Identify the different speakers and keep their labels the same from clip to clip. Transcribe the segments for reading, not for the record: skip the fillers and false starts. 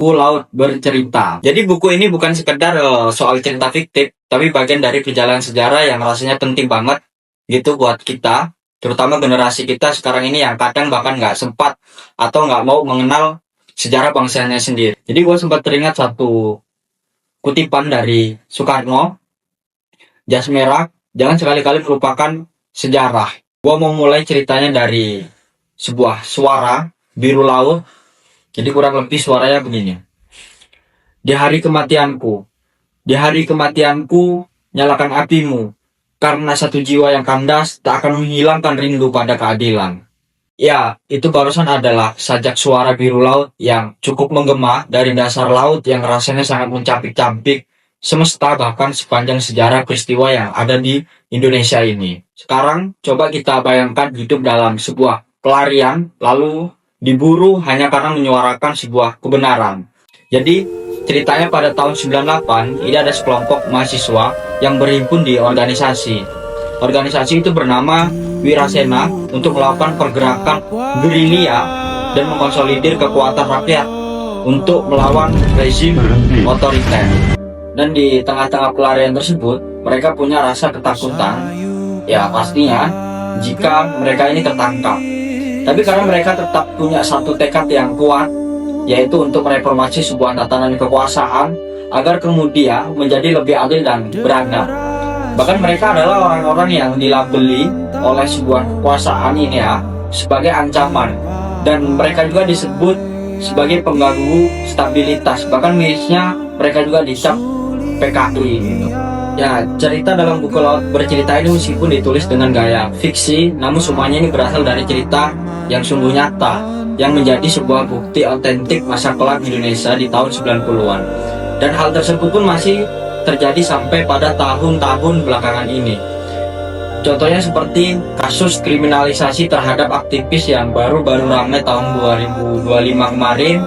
Speaker 1: Buku Laut Bercerita. Jadi buku ini bukan sekedar soal cerita fiktif, tapi bagian dari perjalanan sejarah yang rasanya penting banget gitu buat kita, terutama generasi kita sekarang ini yang kadang bahkan nggak sempat atau nggak mau mengenal sejarah bangsanya sendiri. Jadi gue sempat teringat satu kutipan dari Soekarno, jas merah, jangan sekali-kali melupakan sejarah. Gue mau mulai ceritanya dari sebuah suara biru laut. Jadi kurang lebih suaranya begini. Di hari kematianku, nyalakan apimu, karena satu jiwa yang kandas tak akan menghilangkan rindu pada keadilan. Ya, itu barusan adalah sajak suara biru laut yang cukup menggema dari dasar laut yang rasanya sangat mencapik-campik semesta bahkan sepanjang sejarah peristiwa yang ada di Indonesia ini. Sekarang coba kita bayangkan hidup dalam sebuah pelarian lalu diburu hanya karena menyuarakan sebuah kebenaran. Jadi ceritanya pada tahun 98 ini ada sekelompok mahasiswa yang berhimpun di organisasi. Organisasi itu bernama Wirasena untuk melakukan pergerakan gerilya dan mengkonsolidir kekuatan rakyat untuk melawan rezim otoriter. Dan di tengah-tengah pelarian tersebut mereka punya rasa ketakutan, ya pastinya jika mereka ini tertangkap. Tapi karena mereka tetap punya satu tekad yang kuat, yaitu untuk mereformasi sebuah tatanan kekuasaan agar kemudian menjadi lebih adil dan beradab. Bahkan mereka adalah orang-orang yang dilabeli oleh sebuah kekuasaan ini ya sebagai ancaman, dan mereka juga disebut sebagai pengganggu stabilitas. Bahkan mirisnya mereka juga dicap PKI gitu. Ya, cerita dalam buku Laut Bercerita ini meskipun ditulis dengan gaya fiksi, namun semuanya ini berasal dari cerita yang sungguh nyata, yang menjadi sebuah bukti otentik masa kelak Indonesia di tahun 90-an. Dan hal tersebut pun masih terjadi sampai pada tahun-tahun belakangan ini. Contohnya seperti kasus kriminalisasi terhadap aktivis yang baru-baru ramai tahun 2025 kemarin.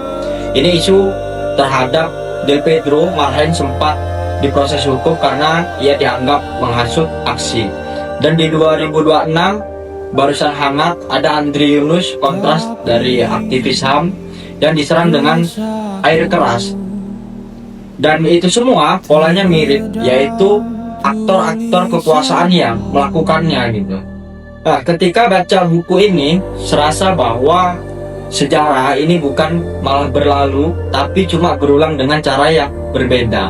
Speaker 1: Ini isu terhadap Del Pedro Marhen sempat diproses hukum karena ia dianggap menghasut aksi. Dan di 2026 barusan hangat ada Andri Yunus kontras dari aktivis HAM yang diserang dengan air keras. Dan itu semua polanya mirip, yaitu aktor-aktor kekuasaan yang melakukannya gitu. Nah, ketika baca buku ini serasa bahwa sejarah ini bukan malah berlalu, tapi cuma berulang dengan cara yang berbeda.